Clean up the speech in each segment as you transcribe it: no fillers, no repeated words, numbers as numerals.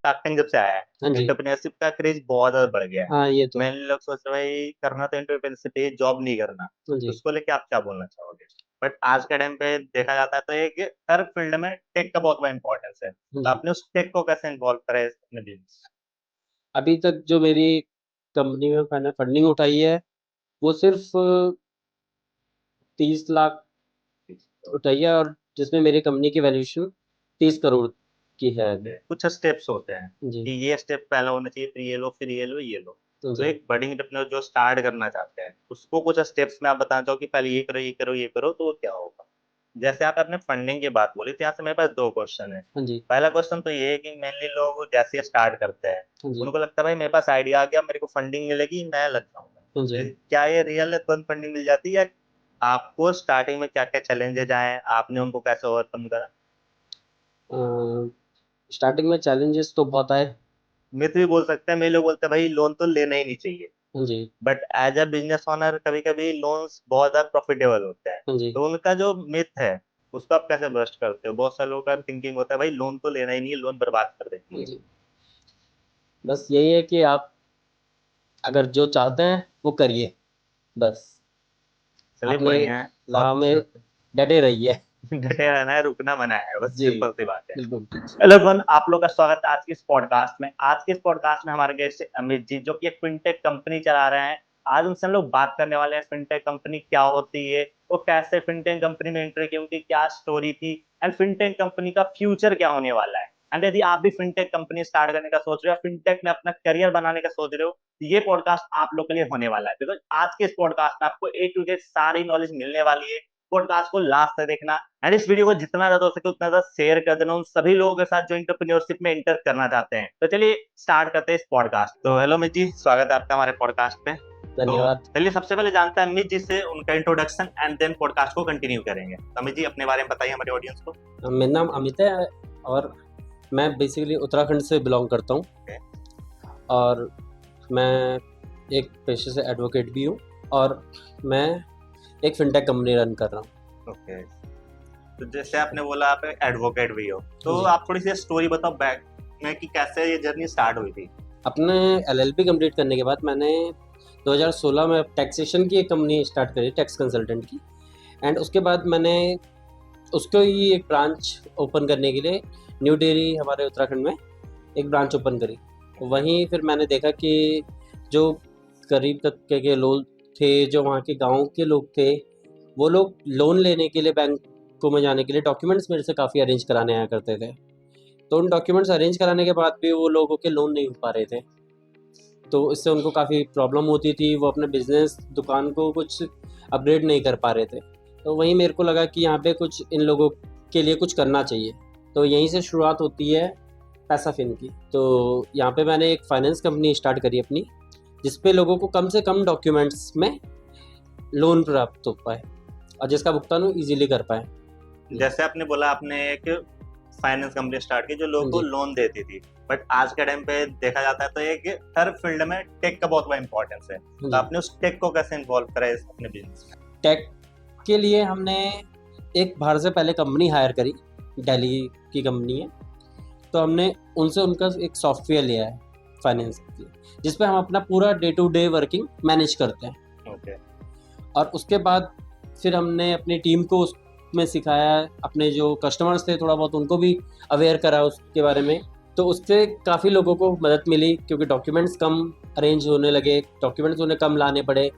Starting जब से आया है, हाँ जी। एंटरप्रेन्योरशिप का क्रेज बहुत ज़्यादा बढ़ गया है। हाँ, ये तो है। मेनली लोग सोच रहे हैं भाई करना तो एंटरप्रेन्योरशिप है, जॉब नहीं करना। हाँ तो जी। उसको लेके आप क्या बोलना चाहोगे? बट आज के टाइम पे देखा जाता है तो एक हर फील्ड में टेक का बहुत बड़ा इम्पोर्टेंस है। हाँ तो जी। आपने उस टेक को कैसे इन्वॉल्व करा है अपने बिज़नेस अभी तक जो मेरी कंपनी में मैंने फंडिंग उठाई है, वो सिर्फ़ 30 लाख में? उठाई है, और जिसमें मेरी कंपनी की वैल्यूएशन 30 करोड़ की है अभी। ओके, कुछ स्टेप्स होते हैं जी। कि ये स्टेप पहला होना चाहिए, फिर ये लो, फिर ये लो, ये लो। हाँ तो जी। एक बडिंग एंटरप्रेन्योर जो स्टार्ट करना चाहते हैं, उसको कुछ स्टेप्स में आप बताना चाहो कि पहले ये करो, ये करो, ये करो, तो वो क्या होगा? जैसे आप अपने फंडिंग की बात बोली, तो यहाँ से मेरे पास 2 क्वेश्चन हैं। हाँ जी। पहला क्वेश्चन तो ये है कि मेनली लोग जैसे ही स्टार्ट करते हैं, हाँ जी। उनको लगता है भाई मेरे पास आइडिया आ गया, मेरे को फंडिंग मिलेगी, मैं लग जाऊँगा। हाँ जी। क्या ये रियल है तुरंत फंडिंग मिल जाती है या आपको स्टार्टिंग में क्या-क्या चैलेंजेज़ आए, आपने उनको कैसे ओवरकम करा? अ, स्टार्टिंग में चैलेंजेस तो बहुत आए। मिथ भी बोल सकते हैं, मेरे लोग बोलते हैं भाई लोन तो लेना ही नहीं चाहिए। हाँ जी। But as a business owner कभी-कभी लोन्स बहुत ज़्यादा प्रॉफिटेबल होते हैं। हाँ जी। तो उनका जो मिथ है, उसको आप कैसे बस्ट करते हो? बहुत सारे लोगों का थिंकिंग होता है भाई लोन तो लेना ही नहीं है, लोन बर्बाद कर देती हाँ है। जी। बस यही है कि आप अगर जो चाहते हैं वो करिए, बस। चलिए आपने बढ़िया है राह में डटे रहिए। डटे रहना है, रुकना मना है, बस जी, सिंपल सी बात है। बिल्कुल। हेलो एवरीवन, आप लोग का स्वागत है आज के इस पॉडकास्ट में। आज के इस पॉडकास्ट में हमारे गेस्ट है अमित जी, जो कि एक फिनटेक कंपनी चला रहे हैं। आज उनसे हम लोग बात करने वाले हैं फिनटेक कंपनी क्या होती है, वो कैसे फिनटेक कंपनी में एंटर की, उनकी क्या स्टोरी थी एंड फिनटेक कंपनी का फ्यूचर क्या होने वाला है। एंड यदि आप भी फिनटेक कंपनी स्टार्ट करने का सोच रहे हो, फिनटेक में अपना करियर बनाने का सोच रहे हो, तो ये पॉडकास्ट आप लोग के लिए होने वाला है। बिकॉज़ आज के इस पॉडकास्ट में आपको ए टू जेड सारी नॉलेज मिलने वाली है। पॉडकास्ट को लास्ट तक देखना एंड इस वीडियो को जितना ज़्यादा हो सके उतना ज़्यादा शेयर कर देना उन सभी लोगों के साथ जो एंटरप्रेन्योरशिप में एंटर करना चाहते हैं। तो चलिए स्टार्ट करते हैं इस पॉडकास्ट। तो हेलो अमित जी, स्वागत है आपका हमारे पॉडकास्ट पे। तो धन्यवाद। चलिए सबसे पहले जानते हैं अमित जी से उनका इंट्रोडक्शन एंड देन पॉडकास्ट को कंटिन्यू करेंगे। तो अमित जी अपने बारे में बताइए हमारे ऑडियंस को। मेरा नाम अमित है, और मैं बेसिकली उत्तराखंड से बिलॉन्ग करता हूँ, ओके, और मैं एक पेशे से एडवोकेट भी हूँ, और मैं एक फिनटेक कंपनी रन कर रहा हूँ। ओके। तो जैसे आपने बोला आप एडवोकेट भी हो, हाँ तो जी। आप थोड़ी सी स्टोरी बताओ बैक में कि कैसे ये जर्नी स्टार्ट हुई थी। अपने एलएलबी कंप्लीट करने के बाद मैंने 2016 में टैक्सेशन की एक कंपनी स्टार्ट करी, टैक्स कंसल्टेंट की। एंड उसके बाद मैंने उसको ही एक ब्रांच ओपन करने के लिए न्यू डेरी हमारे उत्तराखंड में एक ब्रांच ओपन करी। वहीं फिर मैंने देखा कि जो गरीब तबके के लोग थे, जो वहाँ के गाँव के लोग थे, वो लोग लोन लेने के लिए बैंकों में जाने के लिए डॉक्यूमेंट्स मेरे से काफ़ी अरेंज कराने आया करते थे। तो उन डॉक्यूमेंट्स अरेंज कराने के बाद भी वो लोगों के लोन नहीं हो पा रहे थे। तो इससे उनको काफ़ी प्रॉब्लम होती थी, वो अपने बिज़नेस दुकान को कुछ अपग्रेड नहीं कर पा रहे थे। तो वहीं मेरे को लगा कि यहाँ पे कुछ इन लोगों के लिए कुछ करना चाहिए। तो यहीं से शुरुआत होती है पैसाफिन की। तो यहाँ पे मैंने एक फाइनेंस कंपनी स्टार्ट करी अपनी, जिस पे लोगों को कम से कम डॉक्यूमेंट्स में लोन प्राप्त हो पाए, और जिसका भुगतान वो ईज़िली कर पाएँ। जैसे आपने बोला आपने एक फाइनेंस कंपनी स्टार्ट की जो लोगों हाँ को जी। लोन देती थी। बट आज के टाइम पे देखा जाता है तो एक हर फील्ड में टेक का बहुत बड़ा इंपॉर्टेंस है। हाँ तो जी। आपने उस टेक को कैसे इन्वॉल्व करा इस अपने बिजनेस में? टेक के लिए हमने एक बाहर से पहले कंपनी हायर करी, दिल्ली की कंपनी है। तो हमने उनसे उनका एक सॉफ्टवेयर लिया है फाइनेंस के लिए, जिस पे हम अपना पूरा day to day working manage करते हैं। ओके, और उसके बाद फिर हमने अपनी टीम को उसमें सिखाया, अपने जो कस्टमर्स थे थोड़ा बहुत उनको भी अवेयर करा उसके बारे में। तो उससे काफ़ी लोगों को मदद मिली, क्योंकि डॉक्यूमेंट्स कम अरेंज होने लगे, डॉक्यूमेंट्स उन्हें कम लाने पड़े,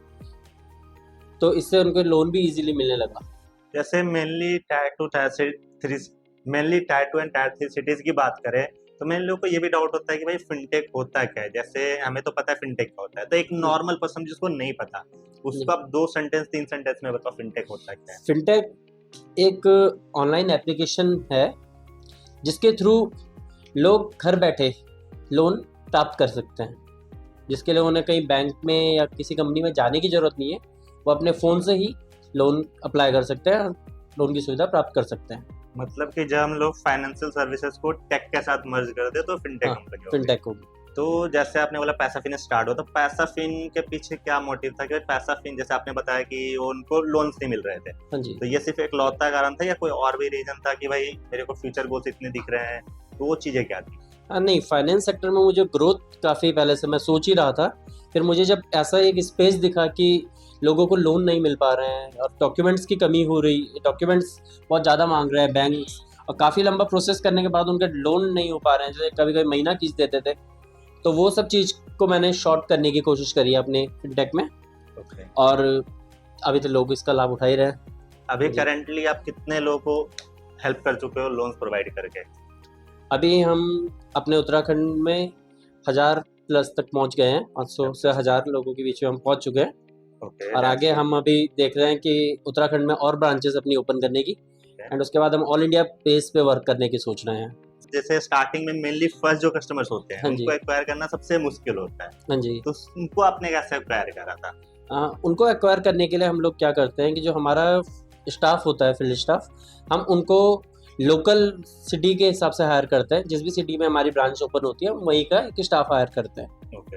तो इससे उनको लोन भी ईजिली मिलने लगा। जैसे mainly three mainly tier two and tier three cities की बात करें तो मेन लोगों को ये भी डाउट होता है कि भाई फिनटेक होता क्या है। जैसे हमें तो पता है फिनटेक क्या होता है, तो एक नॉर्मल पर्सन जिसको नहीं पता उसको आप 2 सेंटेंस 3 सेंटेंस में बताओ फिनटेक होता क्या है। फिनटेक एक ऑनलाइन एप्लीकेशन है, जिसके थ्रू लोग घर बैठे लोन प्राप्त कर सकते हैं, जिसके लिए उन्हें कहीं बैंक में या किसी कंपनी में जाने की ज़रूरत नहीं है। वो अपने फ़ोन से ही लोन अप्लाई कर सकते हैं और लोन की सुविधा प्राप्त कर सकते हैं। मतलब कि जब हम लोग फाइनेंशियल सर्विसेज को टेक के साथ मर्ज कर दे तो फिनटेक हाँ, कंपनी हो गई। फिनटेक होगी। तो जैसे आपने बोला पैसा फिन स्टार्ट हो, तो पैसा फिन के पीछे क्या मोटिव था कि पैसा फिन जैसे आपने बताया कि उनको लोन्स नहीं मिल रहे थे, हाँ जी। तो ये सिर्फ एक लौता कारण था या कोई और भी रीजन था कि भाई मेरे को फ्यूचर गोल्स इतने दिख रहे हैं, तो वो चीजें क्या थी? नहीं, फाइनेंस सेक्टर में मुझे ग्रोथ काफ़ी पहले से मैं सोच ही रहा था। फिर मुझे जब ऐसा एक स्पेस दिखा कि लोगों को लोन नहीं मिल पा रहे हैं और डॉक्यूमेंट्स की कमी हो रही, डॉक्यूमेंट्स बहुत ज़्यादा मांग रहे हैं बैंक्स, और काफ़ी लंबा प्रोसेस करने के बाद उनके लोन नहीं हो पा रहे हैं, जैसे कभी कभी महीना खींच देते थे। तो वो सब चीज़ को मैंने शॉर्ट करने की कोशिश करी है अपने फिनटेक में, ओके। और अभी तो लोग इसका लाभ उठा ही रहे हैं। अभी जी। करंटली आप कितने लोगों को हेल्प कर चुके हो लोन्स प्रोवाइड करके? अभी हम अपने उत्तराखंड में 1000 प्लस तक पहुंच गए हैं, 500 से 1000 लोगों के बीच में हम पहुंच चुके हैं। ओके, और आगे that's हम अभी देख रहे हैं कि उत्तराखंड में और ब्रांचेस अपनी ओपन करने की, Okay. एंड उसके बाद हम ऑल इंडिया बेस पे वर्क करने की सोच रहे हैं। good. जैसे स्टार्टिंग में मेनली फर्स्ट जो कस्टमर्स होते हैं हाँ जी। उनको एक्वायर करना सबसे मुश्किल होता है, हाँ जी। तो उनको आपने कैसे एक्वायर करा था? उनको एक्वायर करने के लिए हम लोग क्या करते हैं कि जो हमारा स्टाफ होता है, फील्ड स्टाफ, हम उनको लोकल सिटी के हिसाब से हायर करते हैं। जिस भी सिटी में हमारी ब्रांच ओपन होती है, हम वहीं का एक स्टाफ हायर करते हैं। ओके।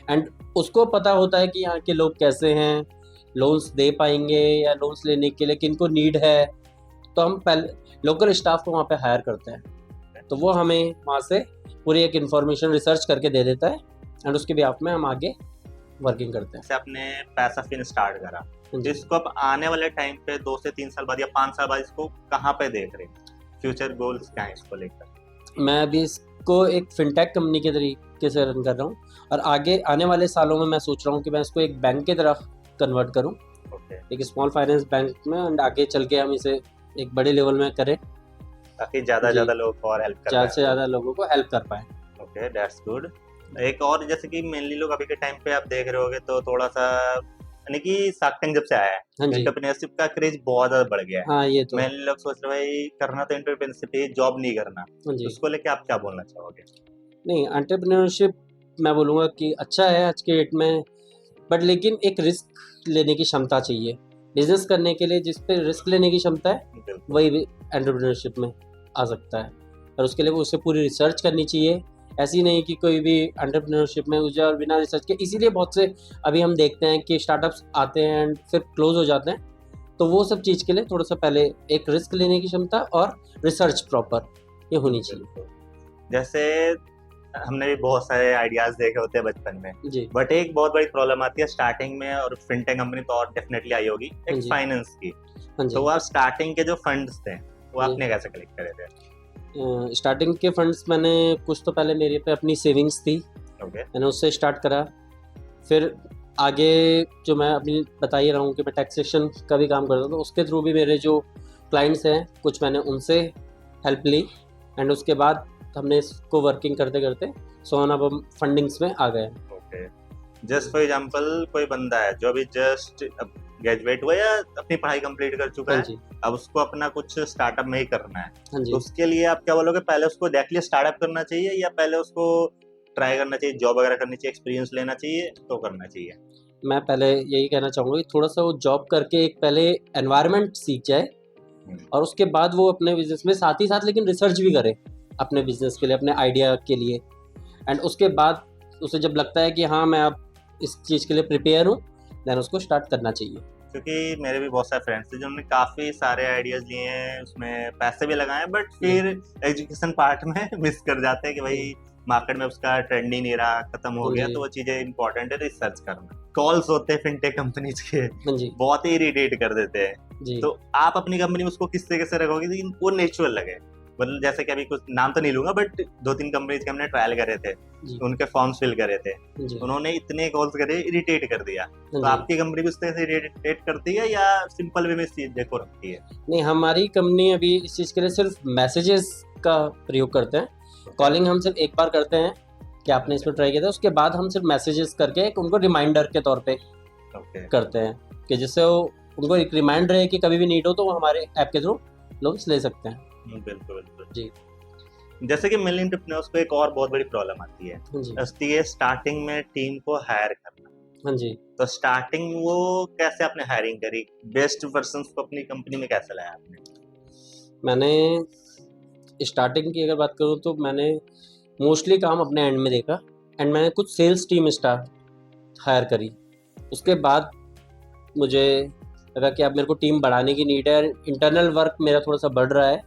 एंड उसको पता होता है कि यहाँ के लोग कैसे हैं, लोन्स दे पाएंगे या लोन्स लेने के लिए किनको नीड है, तो हम पहले लोकल स्टाफ को वहाँ पे हायर करते हैं। तो वो हमें वहाँ से पूरी एक इन्फॉर्मेशन रिसर्च करके दे देता है, एंड उसके बेस में हम आगे वर्किंग करते हैं। जैसे आपने पैसा फिन स्टार्ट करा, हाँ तो जी। इसको आप आने वाले टाइम पे 2 से 3 साल बाद या 5 साल बाद इसको कहाँ पे देख रहे हैं? फ्यूचर गोल्स क्या हैं इसको लेकर? मैं अभी इसको एक फिनटेक कंपनी के तरीके से रन कर रहा हूँ, और आगे आने वाले सालों में मैं सोच रहा हूँ कि मैं इसको एक बैंक की तरह कन्वर्ट करूँ, ओके। एक स्मॉल फाइनेंस बैंक में, एंड आगे चल के हम इसे एक बड़े लेवल में करें, ताकि ज़्यादा जी। ज़्यादा लोगों को और हेल्प कर ज़्यादा पाएं। से ज़्यादा लोगों को हेल्प कर पाएँ। Okay, that's good. एक और जैसे कि मेनली लोग अभी के टाइम पे आप देख रहे होगे तो थोड़ा सा यानी कि शार्क टैंक जब से आया है, हाँ जी। एंटरप्रेन्योरशिप का क्रेज बहुत ज़्यादा बढ़ गया है। हाँ, ये तो। मेनली लोग सोच रहे हैं भाई करना तो एंटरप्रेन्योरशिप है, जॉब नहीं करना। हाँ तो जी। उसको लेके आप क्या बोलना चाहोगे? नहीं, एंटरप्रेन्योरशिप मैं बोलूँगा कि अच्छा है आज के डेट में, बट लेकिन एक रिस्क लेने की क्षमता चाहिए। बिजनेस करने के लिए जिस पे रिस्क लेने की क्षमता है, बिल्कुल। वही एंटरप्रेन्योरशिप में आ सकता है, और उसके लिए उसे पूरी रिसर्च करनी चाहिए। ऐसी नहीं कि कोई भी एंटरप्रेन्योरशिप में घुस जाए और बिना रिसर्च के, इसीलिए बहुत से अभी हम देखते हैं कि स्टार्टअप्स आते हैं एंड फिर क्लोज हो जाते हैं। तो वो सब चीज़ के लिए थोड़ा सा पहले एक रिस्क लेने की क्षमता और रिसर्च प्रॉपर ये होनी चाहिए। बिल्कुल। जैसे हमने भी बहुत सारे आइडियाज देखे होते हैं बचपन में, जी। बट एक बहुत बड़ी प्रॉब्लम आती है स्टार्टिंग में, और फिनटेक कंपनी तो और डेफिनेटली आई होगी, हाँ एक जी। फाइनेंस की। हाँ जी। तो वो आप स्टार्टिंग के जो फंड्स थे वो जी। आपने कैसे कलेक्ट करे थे? स्टार्टिंग के फंड्स मैंने कुछ तो पहले मेरे पे अपनी सेविंग्स थी, ओके। मैंने उससे स्टार्ट करा। फिर आगे जो मैं अभी बता ही रहा हूँ कि मैं टैक्सेशन का भी काम करता हूँ, तो उसके थ्रू भी मेरे जो क्लाइंट्स हैं कुछ मैंने उनसे हेल्प ली, एंड उसके बाद हमने इसको वर्किंग करते करते सोन अब हम फंडिंग्स में आ गए। ओके। जस्ट फॉर एग्जांपल कोई बंदा है जो अभी जस्ट ग्रेजुएट हुआ या अपनी पढ़ाई कंप्लीट कर चुका हाँ है, जी। अब उसको अपना कुछ स्टार्टअप में ही करना है, हाँ जी। तो उसके लिए आप क्या बोलोगे? पहले उसको डायरेक्टली स्टार्टअप करना चाहिए या पहले उसको ट्राई करना चाहिए, जॉब वगैरह करनी चाहिए, एक्सपीरियंस लेना चाहिए, तो करना चाहिए? मैं पहले यही कहना चाहूँगा कि थोड़ा सा वो जॉब करके एक पहले एनवायरनमेंट सीख जाए, और उसके बाद वो अपने बिजनेस में साथ ही साथ लेकिन रिसर्च भी करे अपने बिजनेस के लिए, अपने आइडिया के लिए, एंड उसके बाद उसे जब लगता है कि हाँ मैं अब इस चीज़ के लिए प्रिपेयर हूँ, देन उसको स्टार्ट करना चाहिए। क्योंकि मेरे भी बहुत सारे फ्रेंड्स थे जिन्होंने काफी सारे आइडियाज लिए हैं, उसमें पैसे भी लगाए, बट फिर एजुकेशन पार्ट में मिस कर जाते हैं कि भाई मार्केट में उसका ट्रेंड ही नहीं रहा, खत्म हो गया। जी। तो वो चीजें इंपॉर्टेंट है, रिसर्च करना। कॉल्स होते हैं फिनटेक कंपनीज के, हाँ जी। बहुत ही इरिटेट कर देते हैं। जी। तो आप अपनी कंपनी में उसको किस तरीके से रखोगे कि वो नेचुरल लगे? मतलब जैसे कि अभी कुछ नाम तो नहीं लूंगा, बट 2-3 कंपनीज के हमने ट्रायल करे थे, जी। उनके फॉर्म्स फिल करे थे, जी। उन्होंने इतने कॉल्स करे, इरिटेट कर दिया। तो हाँ जी। आपकी कंपनी भी उस तरह से इरिटेट करती है या सिंपल वे में इस चीज को रखती है? नहीं, हमारी कंपनी अभी इस चीज़ के लिए सिर्फ मैसेजेस का प्रयोग करते हैं। कॉलिंग हम सिर्फ एक बार करते हैं कि आपने इसमें ट्राई किया था, उसके बाद हम सिर्फ मैसेजेस करके एक उनको रिमाइंडर के तौर पे ओके। करते हैं कि जिससे वो उनको एक रिमाइंड रहे कि कभी भी नीड हो तो वो हमारे ऐप के थ्रू लोन्स ले सकते हैं। बिल्कुल बिल्कुल जी। जैसे कि मिल एंटरप्रेन्योर्स को एक और बहुत बड़ी प्रॉब्लम आती है, हाँ जी। उसकी है स्टार्टिंग में टीम को हायर करना। हाँ जी। तो स्टार्टिंग वो कैसे आपने हायरिंग करी? बेस्ट पर्सन को अपनी कंपनी में कैसे लाया आपने? मैंने स्टार्टिंग की अगर बात करूँ तो मैंने मोस्टली काम अपने एंड में देखा, एंड मैंने कुछ सेल्स टीम स्टाफ हायर करी। उसके बाद मुझे लगा कि अब मेरे को टीम बढ़ाने की नीड है, इंटरनल वर्क मेरा थोड़ा सा बढ़ रहा है,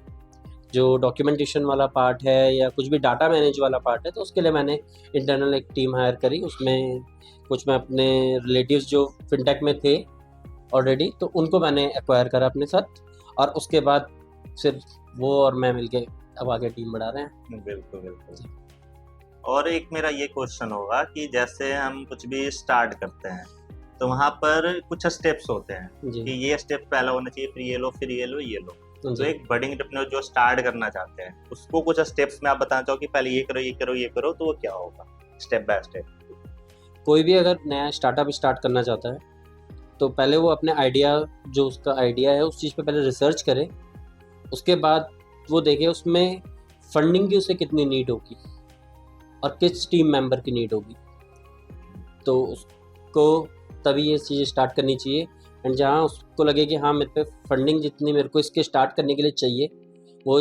जो डॉक्यूमेंटेशन वाला पार्ट है या कुछ भी डाटा मैनेज वाला पार्ट है, तो उसके लिए मैंने इंटरनल एक टीम हायर करी। उसमें कुछ मैं अपने रिलेटिव्स जो फिनटेक में थे ऑलरेडी, तो उनको मैंने एक्वायर करा अपने साथ, और उसके बाद फिर वो और मैं मिलके अब आगे टीम बढ़ा रहे हैं। बिल्कुल बिल्कुल। और एक मेरा ये क्वेश्चन होगा कि जैसे हम कुछ भी स्टार्ट करते हैं तो वहाँ पर कुछ स्टेप्स होते हैं जी कि ये स्टेप पहला होना चाहिए, फिर ये लो, फिर ये लो, ये लो। तो जी। एक बडिंग एंटरप्रेन्योर जो स्टार्ट करना चाहते हैं उसको कुछ स्टेप्स में आप बताना चाहो कि पहले ये करो, ये करो, ये करो, तो वो क्या होगा स्टेप बाय स्टेप? कोई भी अगर नया स्टार्टअप स्टार्ट करना चाहता है तो पहले वो अपने आइडिया, जो उसका आइडिया है उस चीज़ पे पहले रिसर्च करे। उसके बाद वो देखे उसमें फंडिंग की उसे कितनी नीड होगी और किस टीम मेंबर की नीड होगी, तो उसको तभी ये चीज़ें स्टार्ट करनी चाहिए। एंड जहाँ उसको लगे कि हाँ मेरे पे फंडिंग जितनी मेरे को इसके स्टार्ट करने के लिए चाहिए वो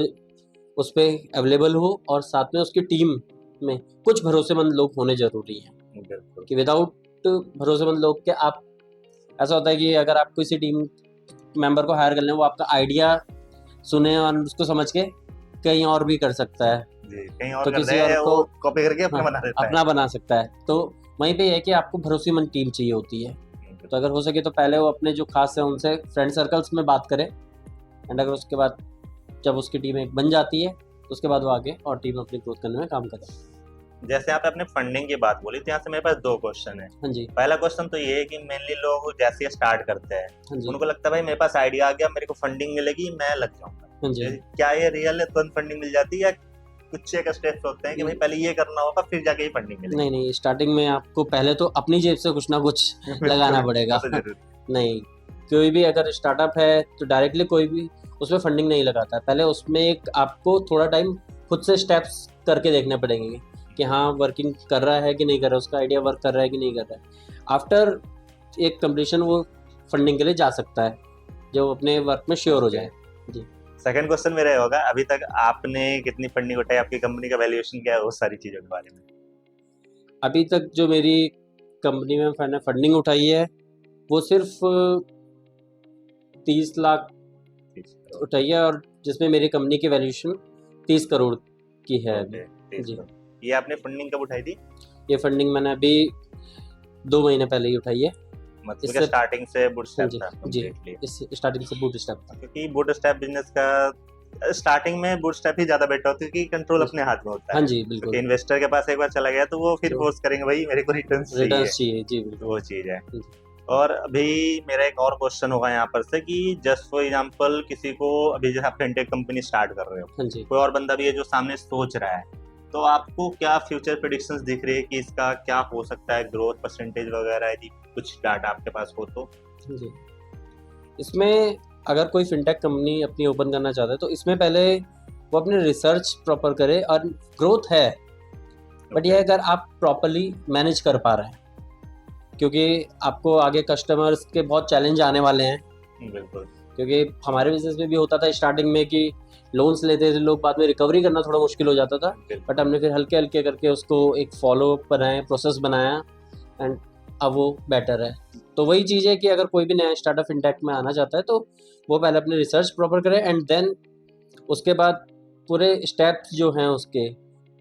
उस पर अवेलेबल हो, और साथ में उसकी टीम में कुछ भरोसेमंद लोग होने ज़रूरी हैं। बिल्कुल। कि विदाउट भरोसेमंद लोग के आप, ऐसा होता है कि अगर आप किसी टीम मेंबर को हायर कर लें, वो आपका आइडिया सुने और उसको समझ के कहीं और भी कर सकता है, जी, कहीं और तो कर किसी रहे और हैं को वो कॉपी करके अपना हाँ, बना देता है। अपना बना सकता है। तो वहीं पे है कि आपको भरोसेमंद टीम चाहिए होती है। तो अगर हो सके तो पहले वो अपने जो खास है उनसे फ्रेंड सर्कल्स में बात करें, एंड अगर उसके बाद जब उसकी टीम एक बन जाती है तो उसके बाद वो आगे और टीम अपनी ग्रोथ करने में काम करे। जैसे आपने अपने फंडिंग की बात बोली तो यहाँ से मेरे पास दो क्वेश्चन है। हाँ जी। पहला क्वेश्चन तो ये है कि मेनली लोग जैसे ये स्टार्ट करते हैं हाँ जी। उनको लगता है भाई मेरे पास आइडिया आ गया, मेरे को फंडिंग मिलेगी, मैं लग जाऊंगा। हाँ जी। क्या ये रियल है, तुरंत फंडिंग मिल जाती है या कुछ एक स्टेप्स होते हैं कि भाई पहले ये करना होगा फिर जाके ही फंडिंग मिलेगी? नहीं नहीं, स्टार्टिंग में आपको पहले तो अपनी जेब से कुछ ना कुछ लगाना पड़ेगा। वो तो जरूरी। नहीं, कोई भी अगर स्टार्टअप है तो डायरेक्टली कोई भी उसमें फंडिंग नहीं लगाता है। पहले उसमें एक आपको थोड़ा टाइम खुद से स्टेप्स करके देखने पड़ेंगे कि हाँ वर्किंग कर रहा है कि नहीं कर रहा है, उसका आइडिया वर्क कर रहा है कि नहीं कर रहा है। आफ्टर एक कंप्लीशन वो फंडिंग के लिए जा सकता है जब अपने वर्क में श्योर हो जाए। जी। सेकंड क्वेश्चन मेरा ये होगा, अभी तक आपने कितनी फंडिंग उठाई, आपकी कंपनी का वैल्यूएशन क्या है, उस सारी चीजों के बारे में? अभी तक जो मेरी कंपनी में मैंने फंडिंग उठाई है वो सिर्फ 30 लाख उठाई है, और जिसमें मेरी कंपनी की वैल्यूएशन 30 करोड़ की है अभी। जी। ये आपने फंडिंग कब उठाई थी? ये फंडिंग मैंने अभी 2 महीने पहले ही उठाई है। मतलब कि स्टार्टिंग से बूटस्ट्रैप था जी, कंप्लीटली? इस स्टार्टिंग से बूटस्ट्रैप था, क्योंकि बूटस्ट्रैप बिजनेस का स्टार्टिंग में बूटस्ट्रैप ही ज्यादा बेटर होती है क्योंकि कंट्रोल अपने हाथ में होता है। हाँ जी बिल्कुल। क्योंकि इन्वेस्टर के पास एक बार चला गया तो वो फिर फोर्स करेंगे भाई मेरे को रिटर्न्स चाहिए। जी बिल्कुल, वो चीज है। और अभी मेरा एक और क्वेश्चन होगा यहाँ पर से कि जस्ट फॉर एग्जांपल किसी को, अभी जैसे आप फिनटेक कंपनी स्टार्ट कर रहे हो, हाँ जी, कोई और बंदा भी है जो सामने सोच रहा है, तो आपको क्या फ्यूचर प्रेडिक्शंस दिख रही है कि इसका क्या हो सकता है, ग्रोथ परसेंटेज वगैरह, यदि कुछ डाटा आपके पास हो तो? जी। इसमें अगर कोई फिनटेक कंपनी अपनी ओपन करना चाहता है तो इसमें पहले वो अपने रिसर्च प्रॉपर करे, और ग्रोथ है बट ये अगर आप प्रॉपरली मैनेज कर पा रहे हैं, क्योंकि आपको आगे कस्टमर्स के बहुत चैलेंज आने वाले हैं। बिल्कुल। क्योंकि हमारे बिजनेस में भी होता था स्टार्टिंग में कि लोन्स लेते थे लोग, बाद में रिकवरी करना थोड़ा मुश्किल हो जाता था, बट हमने फिर हल्के हल्के करके उसको एक फॉलो अप बनाया, प्रोसेस बनाया, एंड अब वो बेटर है। तो वही चीज़ है कि अगर कोई भी नया स्टार्टअप फिनटेक में आना चाहता है तो वो पहले अपने रिसर्च प्रॉपर करे, एंड देन उसके बाद पूरे स्टेप्स जो हैं उसके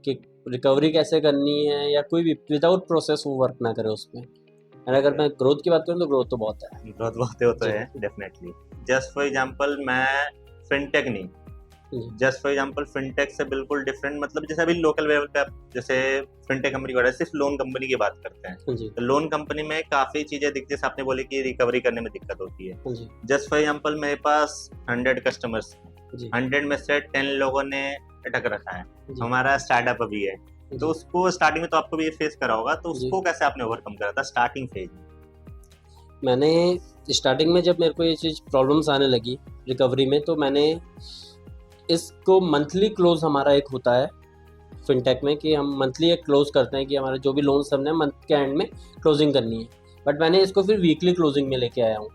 कि रिकवरी कैसे करनी है या कोई भी विदाउट प्रोसेस वो वर्क ना करे उसमें। एंड अगर मैं ग्रोथ की बात करूँ तो ग्रोथ तो बहुत है, ग्रोथ बहुत होता है डेफिनेटली। जस्ट फॉर एग्जांपल मैं फिनटेक नहीं, जस्ट फॉर एग्जांपल फिनटेक से बिल्कुल डिफरेंट, मतलब जैसे अभी लोकल लेवल पे आप जैसे फिनटेक कंपनी को सिर्फ लोन कंपनी की बात करते हैं तो लोन कंपनी में काफी चीजें दिखती है, आपने बोले कि रिकवरी करने में दिक्कत होती है। जस्ट फॉर एग्जांपल मेरे पास 100 कस्टमर्स, 100 में से 10 लोगों ने अटक रखा है, हमारा स्टार्टअप अभी है, तो उसको स्टार्टिंग में तो आपको भी ये फेस करा होगा, तो उसको कैसे आपने ओवरकम करा था स्टार्टिंग फेज में? मैंने स्टार्टिंग में जब मेरे को ये चीज़ प्रॉब्लम्स आने लगी रिकवरी में, तो मैंने इसको मंथली क्लोज, हमारा एक होता है फिनटेक में कि हम मंथली एक क्लोज करते हैं कि हमारे जो भी लोन्स हमने मंथ के एंड में क्लोजिंग करनी है, बट मैंने इसको फिर वीकली क्लोजिंग में लेके आया हूँ,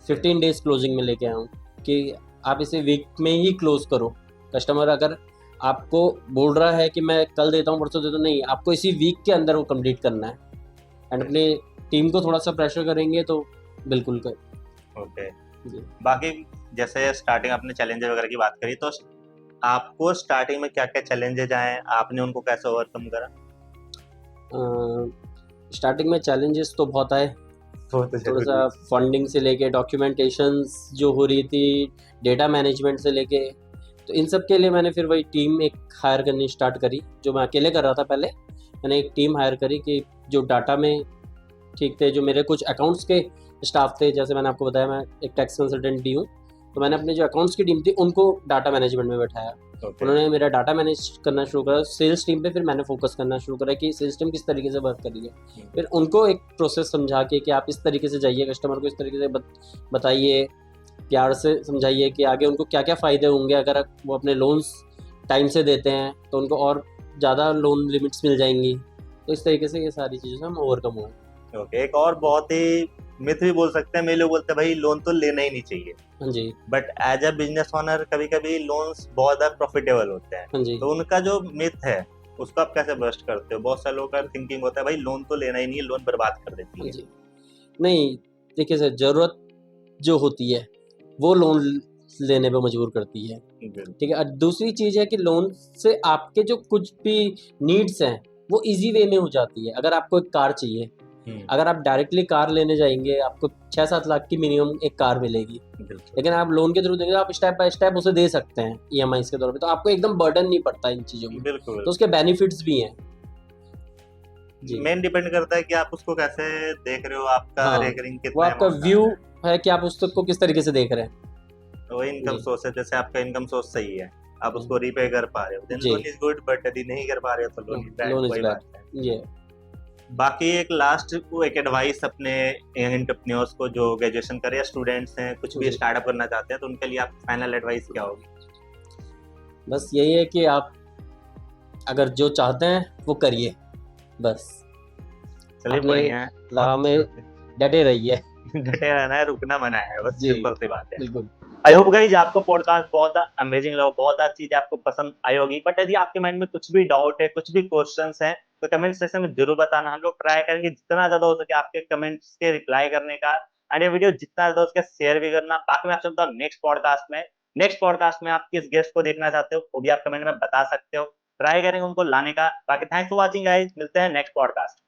15 डेज क्लोजिंग में लेके आया हूँ कि आप इसे वीक में ही क्लोज करो। कस्टमर अगर आपको बोल रहा है कि मैं कल देता हूँ, परसों देता हूँ, नहीं, आपको इसी वीक के अंदर वो कंप्लीट करना है, एंड अपनी टीम को थोड़ा सा प्रेशर करेंगे तो बिल्कुल कर। ओके। बाकी जैसे स्टार्टिंग आपने चैलेंजेस वगैरह की बात करी, तो आपको स्टार्टिंग में क्या क्या चैलेंजेज आए, आपने उनको कैसे ओवरकम करा? स्टार्टिंग में चैलेंजेस तो बहुत आए, थोड़ा सा फंडिंग से लेके डॉक्यूमेंटेशंस जो हो रही थी, डेटा मैनेजमेंट से लेके, तो इन सब के लिए मैंने फिर वही टीम एक हायर करनी स्टार्ट करी, जो मैं अकेले कर रहा था पहले। मैंने एक टीम हायर करी कि जो डाटा में ठीक थे, जो मेरे कुछ अकाउंट्स के स्टाफ थे, जैसे मैंने आपको बताया मैं एक टैक्स कंसल्टेंट भी हूँ, तो मैंने अपने जो अकाउंट्स की टीम थी उनको डाटा मैनेजमेंट में बैठाया। उन्होंने मेरा डाटा मैनेज करना शुरू करा। सेल्स टीम पे फिर मैंने फोकस करना शुरू करा कि सेल्स टीम किस तरीके से वर्क कर रही है। फिर उनको एक प्रोसेस समझा के कि आप इस तरीके से जाइए, कस्टमर को इस तरीके से बताइए, प्यार से समझाइए कि आगे उनको क्या क्या फ़ायदे होंगे अगर वो अपने लोन्स टाइम से देते हैं, तो उनको और ज़्यादा लोन लिमिट्स मिल जाएंगी। तो इस तरीके से ये सारी चीज़ें से हम ओवरकम हुए। ओके, एक और बहुत ही मिथ भी बोल सकते हैं, मेरे लोग बोलते हैं भाई लोन तो लेना ही नहीं चाहिए। हाँ जी। But as a business owner कभी कभी लोन्स बहुत ज़्यादा प्रॉफिटेबल होते हैं। हाँ जी। तो उनका जो मिथ है उसको आप कैसे बस्ट करते हो? बहुत सारे लोगों का थिंकिंग होता है भाई लोन तो लेना ही नहीं है, लोन बर्बाद कर देती है। हाँ जी। नहीं, देखिए सर, ज़रूरत जो होती है वो लोन लेने पे मजबूर करती है, ठीक है। दूसरी चीज़ है कि लोन से आपके जो कुछ भी नीड्स हैं वो इजी वे में हो जाती है। अगर आपको एक कार चाहिए, अगर आप डायरेक्टली कार लेने जाएंगे आपको 6-7 लाख की मिनिमम एक कार मिलेगी, लेकिन आप लोन के थ्रू देंगे तो आप स्टेप बाय स्टेप उसे दे सकते हैं ईएमआई के तौर पे, तो आपको एकदम बर्डन नहीं पड़ता इन चीज़ों में। तो उसके बेनिफिट्स भी हैं। मेन डिपेंड करता है कि आप उसको कैसे देख रहे हो, आपका रेकरिंग कितना, वो आपका व्यू है कि आप उसको किस तरीके से देख रहे हैं। वो इनकम सोर्स है, जैसे आपका इनकम सोर्स सही है, आप उसको रीपे कर पा रहे हो, then loan is good, but यदि नहीं कर पा रहे हो तो लोन इज बैड, कोई बात नहीं। ये बाकी एक लास्ट को एक एडवाइस अपने यंग एंटरप्रेन्योर्स को जो ग्रेजुएशन करे या स्टूडेंट्स हैं, कुछ भी स्टार्टअप करना चाहते हैं, तो उनके लिए आप फाइनल एडवाइस क्या होगी? बस यही है कि आप अगर जो चाहते हैं वो करिए, बस। चलिए बढ़िया है, राह में डटे रहिए। डटे रहना है, रुकना मना है, बस सिंपल सी बात है। बिल्कुल। आई होप गाइस आपको पॉडकास्ट बहुत अमेजिंग लगा, बहुत चीजें आपको पसंद आई होगी। बट यदि आपके माइंड में कुछ भी डाउट है, कुछ भी क्वेश्चंस हैं, तो कमेंट सेक्शन में जरूर बताना। हम लोग ट्राई करेंगे जितना ज्यादा हो सके आपके कमेंट्स के रिप्लाई करने का, एंड ये वीडियो जितना ज्यादा हो सके शेयर भी करना। बाकी मैं आपसे बताऊं नेक्स्ट पॉडकास्ट में आप किस गेस्ट को देखना चाहते हो वो भी आप कमेंट में बता सकते हो, ट्राई करेंगे उनको लाने का। बाकी थैंक्स फॉर वॉचिंग गाइस, मिलते हैं नेक्स्ट पॉडकास्ट।